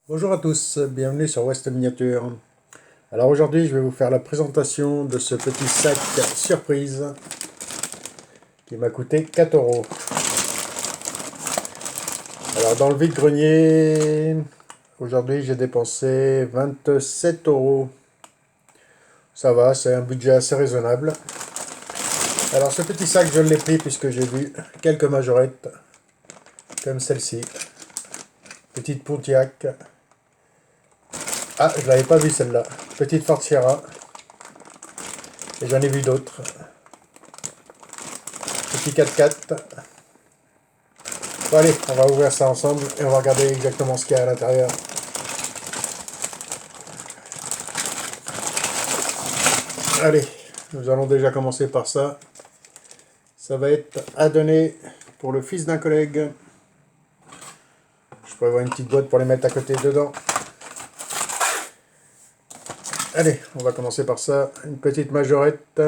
Bonjour à tous, bienvenue sur West Miniature. Alors aujourd'hui, je vais vous faire la présentation de ce petit sac surprise qui m'a coûté 4 euros. Alors dans le vide-grenier, aujourd'hui j'ai dépensé 27 euros. Ça va, c'est un budget assez raisonnable. Alors ce petit sac, je l'ai pris puisque j'ai vu quelques majorettes comme celle-ci. Petite Pontiac. Ah, je l'avais pas vu celle-là. Petite Ford Sierra. Et j'en ai vu d'autres. Petit 4x4. Bon allez, on va ouvrir ça ensemble et on va regarder exactement ce qu'il y a à l'intérieur. Allez, nous allons déjà commencer par ça. Ça va être à donner pour le fils d'un collègue. Je prévois une petite boîte pour les mettre à côté dedans. Allez, on va commencer par ça. Une petite majorette.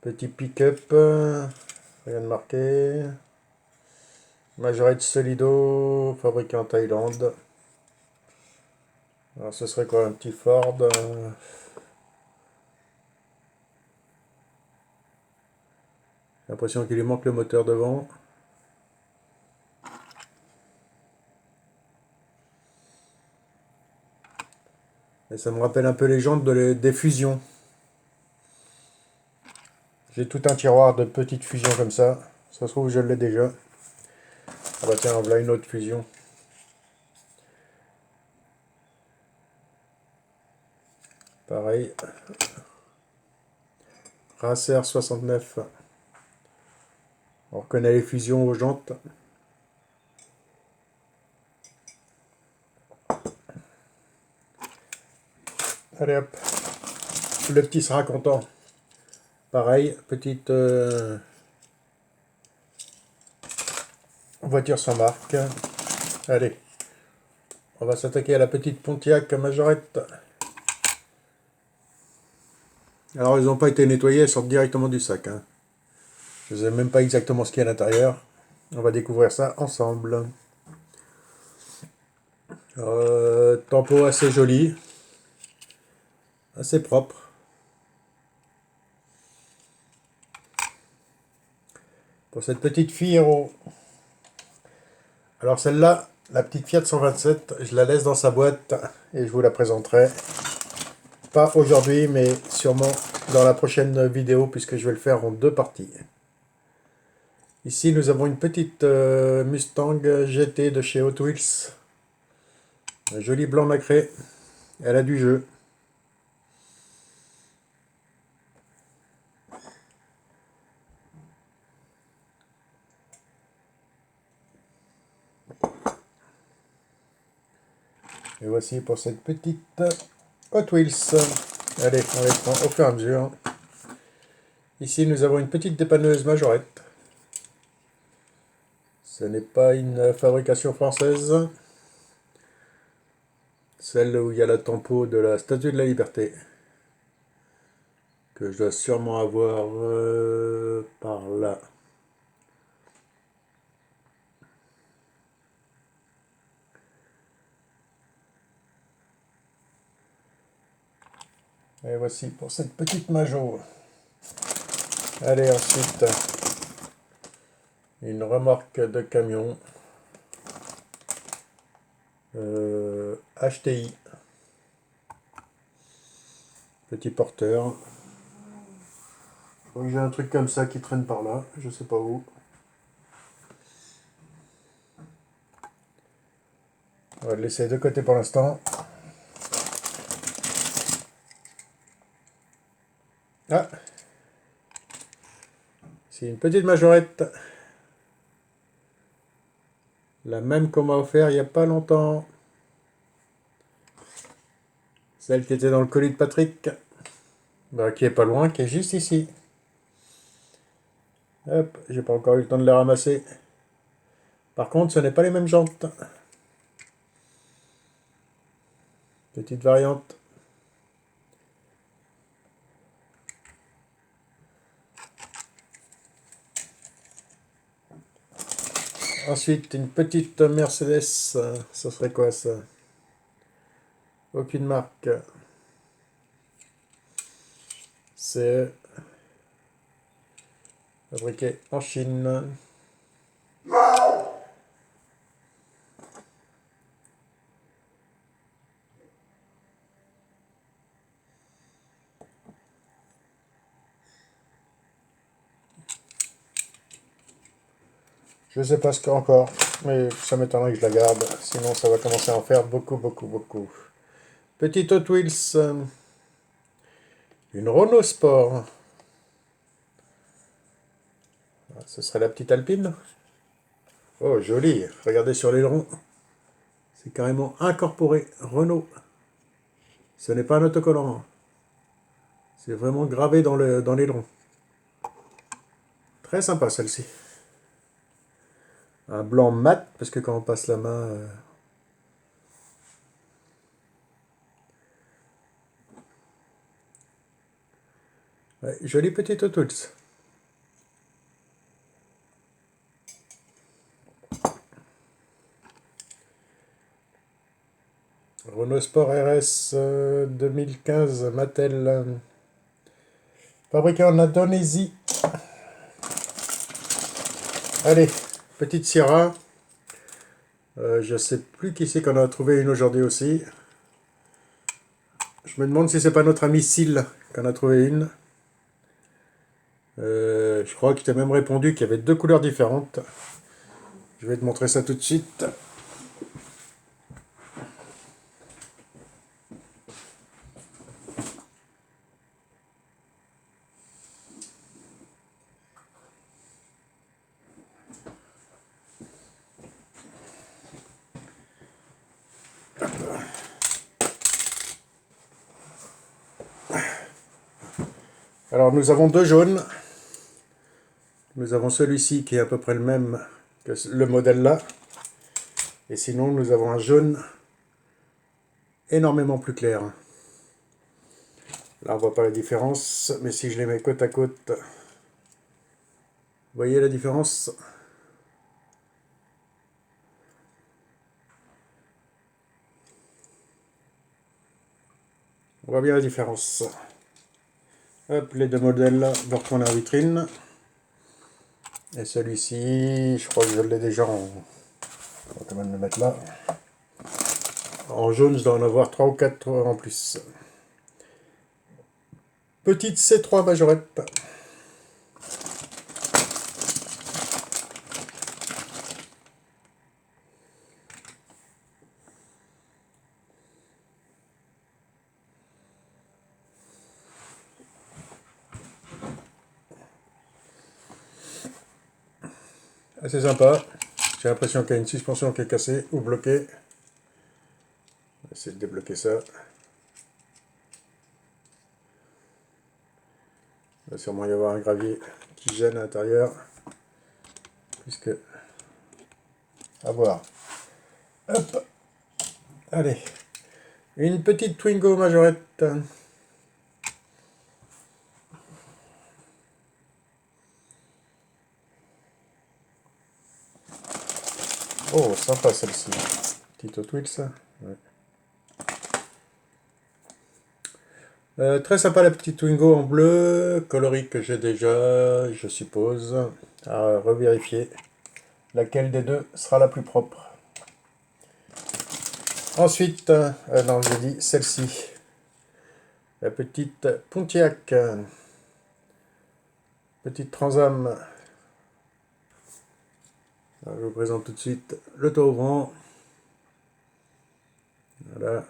Petit pick-up. Rien de marqué. Majorette Solido, fabriqué en Thaïlande. Alors ce serait quoi, un petit Ford J'ai l'impression qu'il lui manque le moteur devant. Et ça me rappelle un peu les jantes des fusions. J'ai tout un tiroir de petites fusions comme ça. Ça se trouve, je l'ai déjà. Ah bah tiens, voilà une autre fusion. Pareil. Racer 69. On reconnaît les fusions aux jantes. Allez hop. Le petit sera content. Pareil, petite voiture sans marque. Allez. On va s'attaquer à la petite Pontiac Majorette. Alors, ils n'ont pas été nettoyés, elles sortent directement du sac. Hein. Je ne sais même pas exactement ce qu'il y a à l'intérieur. On va découvrir ça ensemble. Tempo assez joli. Assez propre. Pour cette petite fille héros. Alors celle-là, la petite Fiat 127, je la laisse dans sa boîte et je vous la présenterai. Pas aujourd'hui, mais sûrement dans la prochaine vidéo puisque je vais le faire en deux parties. Ici, nous avons une petite Mustang GT de chez Hot Wheels. Un joli blanc nacré. Elle a du jeu. Et voici pour cette petite Hot Wheels. Allez, on les prend au fur et à mesure. Ici, nous avons une petite dépanneuse Majorette. Ce n'est pas une fabrication française. Celle où il y a la tempo de la Statue de la Liberté. Que je dois sûrement avoir par là. Et voici pour cette petite Majo. Allez, ensuite, une remorque de camion. HTI. Petit porteur. Donc j'ai un truc comme ça qui traîne par là, je sais pas où. On va le laisser de côté pour l'instant. Ah, c'est une petite majorette. La même qu'on m'a offert il n'y a pas longtemps. Celle qui était dans le colis de Patrick. Bah, qui est pas loin, qui est juste ici. Hop, j'ai pas encore eu le temps de les ramasser. Par contre, ce n'est pas les mêmes jantes. Petite variante. Ensuite, une petite Mercedes. Ça serait quoi ça? Aucune marque. C'est fabriqué en Chine. Je sais pas ce qu'il y a encore, mais ça m'étonnerait que je la garde. Sinon, ça va commencer à en faire beaucoup, beaucoup, beaucoup. Petite Hot Wheels. Une Renault Sport. Ah, ce serait la petite Alpine. Oh, joli. Regardez sur l'aileron. C'est carrément incorporé. Renault. Ce n'est pas un autocollant. C'est vraiment gravé dans l'aileron. Très sympa celle-ci. Un blanc mat, parce que quand on passe la main... Ouais, jolie petite Hot Wheels. Renault Sport RS 2015 Mattel. Fabriqué en Indonésie. Allez, petite Sierra. Je sais plus qui c'est qu'on a trouvé une aujourd'hui aussi. Je me demande si c'est pas notre ami Syl qu'on a trouvé une. Je crois qu'il t'a même répondu qu'il y avait deux couleurs différentes. Je vais te montrer ça tout de suite. Alors nous avons deux jaunes. Nous avons celui-ci qui est à peu près le même que le modèle là. Et sinon nous avons un jaune énormément plus clair. Là on voit pas la différence, mais si je les mets côte à côte, vous voyez la différence? On voit bien la différence. Hop, les deux modèles là, vont retourner en vitrine. Et celui-ci, je crois que je l'ai déjà en... On va quand même le mettre là. En jaune, je dois en avoir 3 ou 4 en plus. Petite C3 majorette. Assez sympa. J'ai l'impression qu'il y a une suspension qui est cassée ou bloquée. On va essayer de débloquer ça. Il va sûrement y avoir un gravier qui gêne à l'intérieur. Puisque... À voir. Hop. Allez. Une petite Twingo majorette. Oh, sympa celle-ci. Petite Hot Wheels. Ouais. Très sympa la petite Twingo en bleu, coloris que j'ai déjà, je suppose. À revérifier laquelle des deux sera la plus propre. Ensuite, non, j'ai dit celle-ci. La petite Pontiac. Petite Transam. Alors, je vous présente tout de suite le toit ouvrant. Voilà.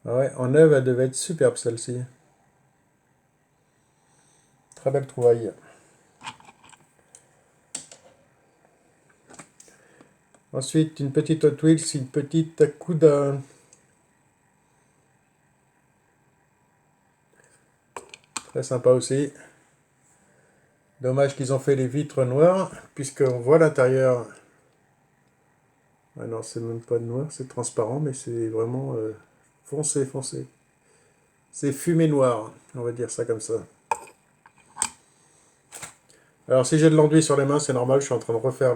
Ah ouais, en neuve, elle devait être superbe celle-ci. Très belle trouvaille. Ensuite, une petite Hot Wheels, une petite Cuda. Très sympa aussi. Dommage qu'ils ont fait les vitres noires, puisqu'on voit l'intérieur. Ah non, c'est même pas noir, c'est transparent, mais c'est vraiment foncé, foncé. C'est fumée noire, on va dire ça comme ça. Alors si j'ai de l'enduit sur les mains, c'est normal, je suis en train de refaire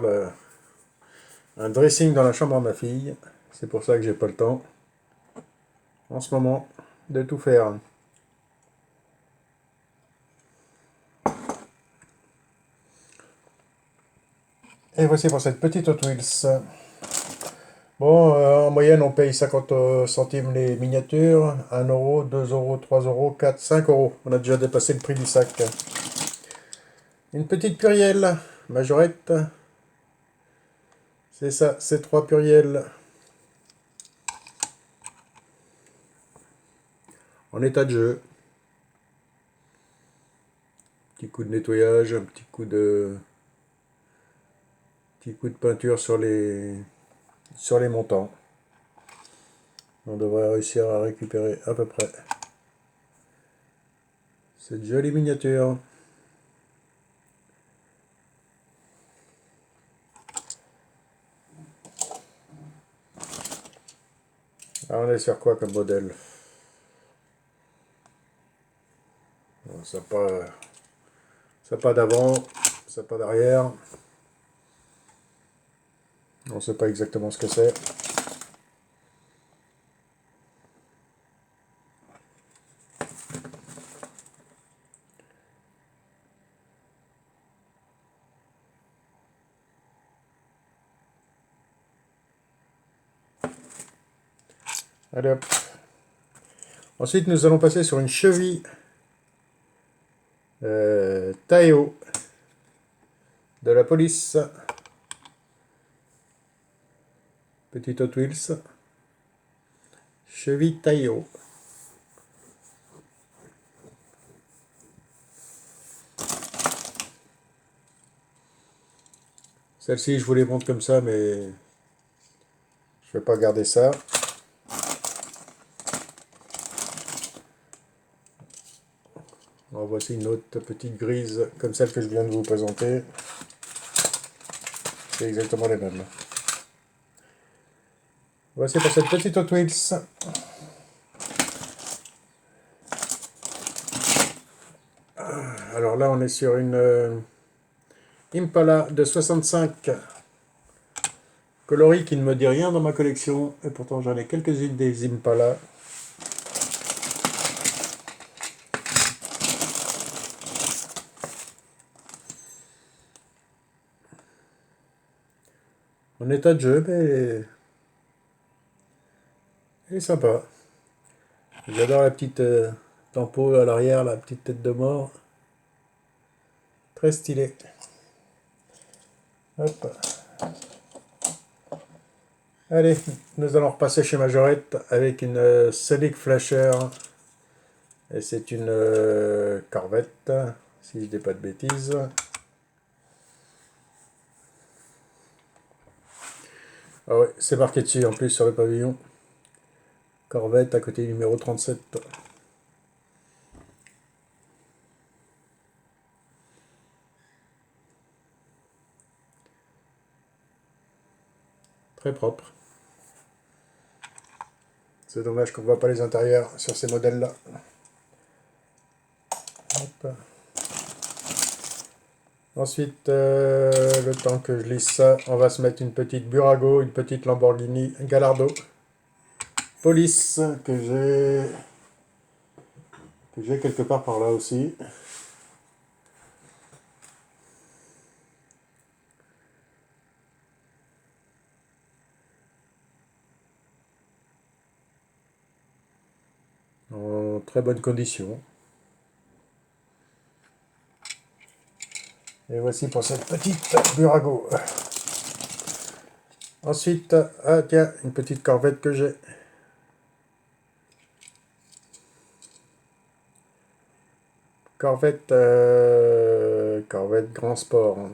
un dressing dans la chambre de ma fille. C'est pour ça que j'ai pas le temps, en ce moment, de tout faire. Et voici pour cette petite Hot Wheels. Bon, en moyenne, on paye 50 centimes les miniatures. 1 euro, 2 euros, 3 euros, 4, 5 euros. On a déjà dépassé le prix du sac. Une petite Puriel, majorette. C'est ça, c'est 3 Puriel. En état de jeu. Petit coup de nettoyage, un petit coup de peinture sur les montants. On devrait réussir à récupérer à peu près cette jolie miniature. Alors on est sur quoi comme modèle? Bon, ça pas d'avant, ça pas d'arrière. On ne sait pas exactement ce que c'est. Allez hop. Ensuite, nous allons passer sur une cheville Taeo de la police. Petite Hot Wheels. Cheville Taeo. Celle-ci, je vous les montre comme ça, mais je vais pas garder ça. Alors, voici une autre petite grise, comme celle que je viens de vous présenter. C'est exactement les mêmes. Voici pour cette petite Hot Wheels. Alors là, on est sur une Impala de 65 coloris qui ne me dit rien dans ma collection. Et pourtant, j'en ai quelques-unes des Impala. En état de jeu, mais elle est sympa. J'adore la petite tempo à l'arrière, la petite tête de mort. Très stylé. Hop. Allez, nous allons repasser chez Majorette avec une Sonic Flasher. Et c'est une Corvette, si je dis pas de bêtises. Ah ouais, c'est marqué dessus en plus sur le pavillon. Corvette à côté numéro 37. Très propre. C'est dommage qu'on ne voit pas les intérieurs sur ces modèles-là. Ensuite, le temps que je lisse ça, on va se mettre une petite Burago, une petite Lamborghini Gallardo Police que j'ai quelque part par là aussi. En très bonne condition. Et voici pour cette petite Burago. Ensuite, ah tiens, une petite Corvette que j'ai. Corvette Grand Sport.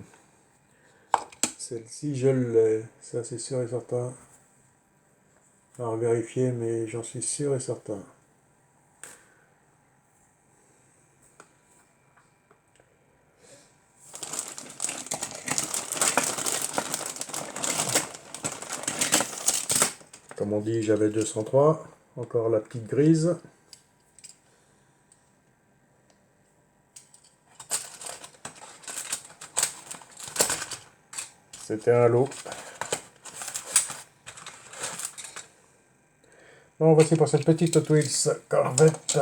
Celle-ci, je l'ai. Ça, c'est sûr et certain. À vérifier, mais j'en suis sûr et certain. Comme on dit, j'avais 203. Encore la petite grise. C'était un lot. Bon, voici pour cette petite Hot Wheels Corvette.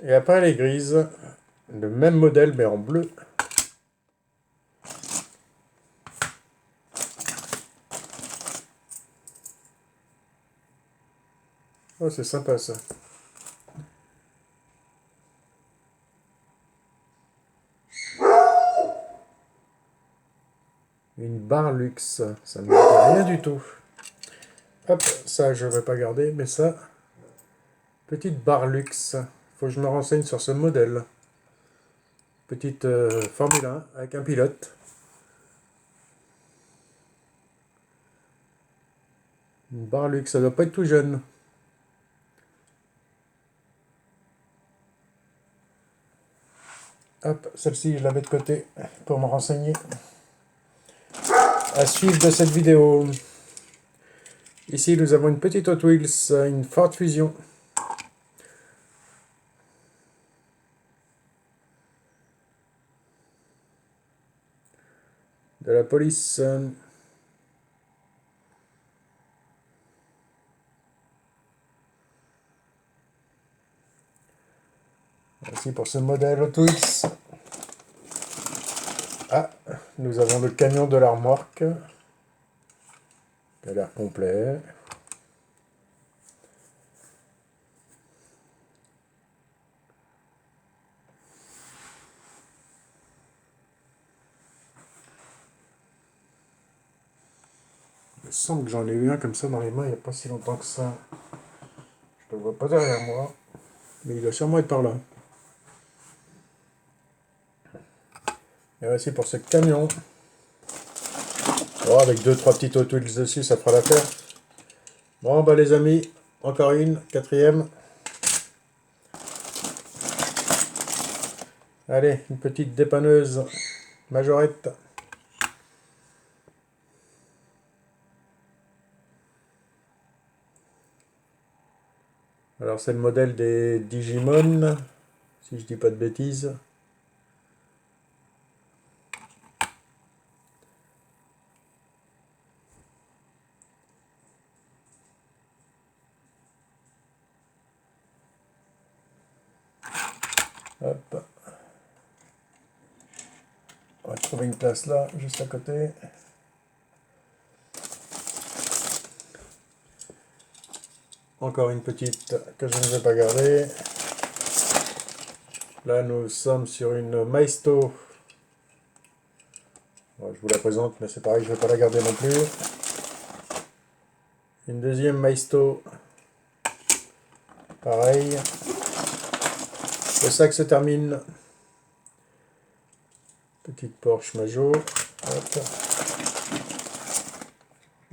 Et après les grises, le même modèle mais en bleu. Oh, c'est sympa ça. Une barre luxe, ça ne me dit rien du tout. Hop, ça je ne vais pas garder, mais ça, petite barre luxe. Faut que je me renseigne sur ce modèle. Petite Formule 1 avec un pilote. Une barre luxe, ça doit pas être tout jeune. Hop, celle-ci je la mets de côté pour me renseigner. À suivre de cette vidéo. Ici nous avons une petite Hot Wheels, une Ford Fusion. De la police. Voici pour ce modèle Hot Wheels. Ah, nous avons le camion de la remorque. Qui a l'air complet. Il me semble que j'en ai eu un comme ça dans les mains il n'y a pas si longtemps que ça. Je ne le vois pas derrière moi, mais il doit sûrement être par là. Et voici pour ce camion. Oh, avec 2-3 petites Hot Wheels dessus, ça fera l'affaire. Bon, bah les amis, encore une, quatrième. Allez, une petite dépanneuse majorette. Alors c'est le modèle des Digimon, si je dis pas de bêtises. Hop. On va trouver une place là, juste à côté. Encore une petite que je ne vais pas garder. Là, nous sommes sur une Maisto. Bon, je vous la présente, mais c'est pareil, je ne vais pas la garder non plus. Une deuxième Maisto. Pareil. Le sac se termine. Petite Porsche Majo. Hop.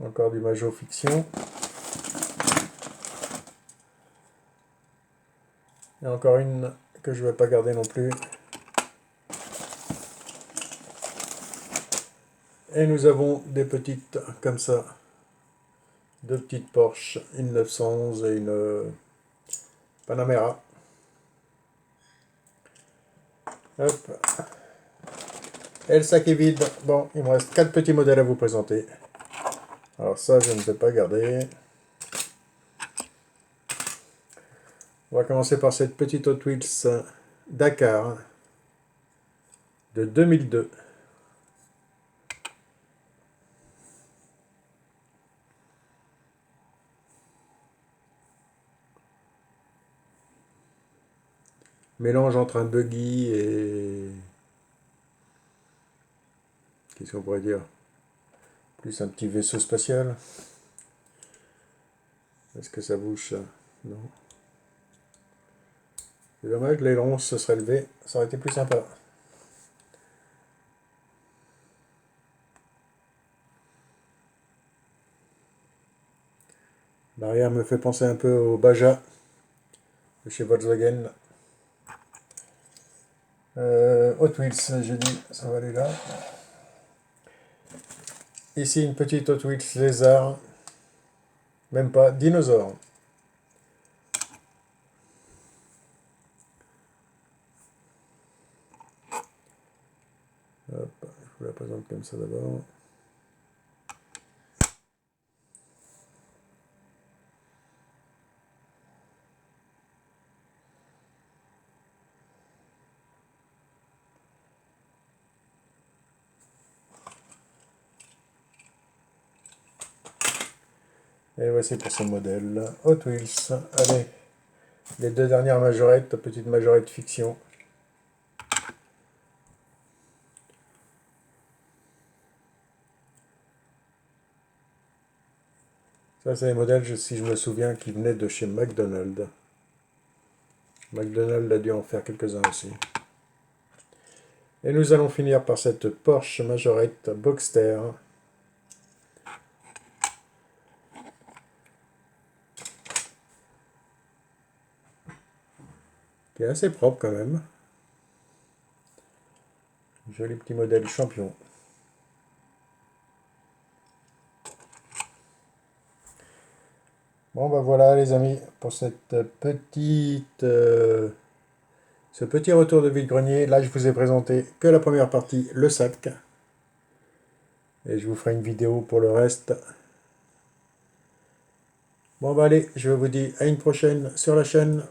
Encore du Majo Fiction. Et encore une que je ne vais pas garder non plus. Et nous avons des petites comme ça. Deux petites Porsche, une 911 et une Panamera. Hop. Et le sac est vide. Bon, il me reste 4 petits modèles à vous présenter. Alors ça, je ne vais pas garder. On va commencer par cette petite Hot Wheels Dakar de 2002. Mélange entre un buggy et... Qu'est-ce qu'on pourrait dire? Plus un petit vaisseau spatial. Est-ce que ça bouge ça? Non. C'est dommage, l'aileron se serait levé, ça aurait été plus sympa. L'arrière me fait penser un peu au Baja de chez Volkswagen. Hot Wheels, j'ai dit, ça va aller là. Ici une petite Hot Wheels Lézard Même pas. Dinosaure. Hop, je vous la présente comme ça d'abord. Et voici pour ce modèle. Hot Wheels. Allez, les deux dernières majorettes, petite majorette fiction. Ça, c'est les modèles, si je me souviens, qui venaient de chez McDonald's. McDonald's a dû en faire quelques-uns aussi. Et nous allons finir par cette Porsche Majorette Boxster. Qui est assez propre quand même. Joli petit modèle champion. Bon bah voilà les amis, pour cette petite, ce petit retour de vide-grenier. Là je vous ai présenté que la première partie, le sac. Et je vous ferai une vidéo pour le reste. Bon bah allez, je vous dis à une prochaine sur la chaîne.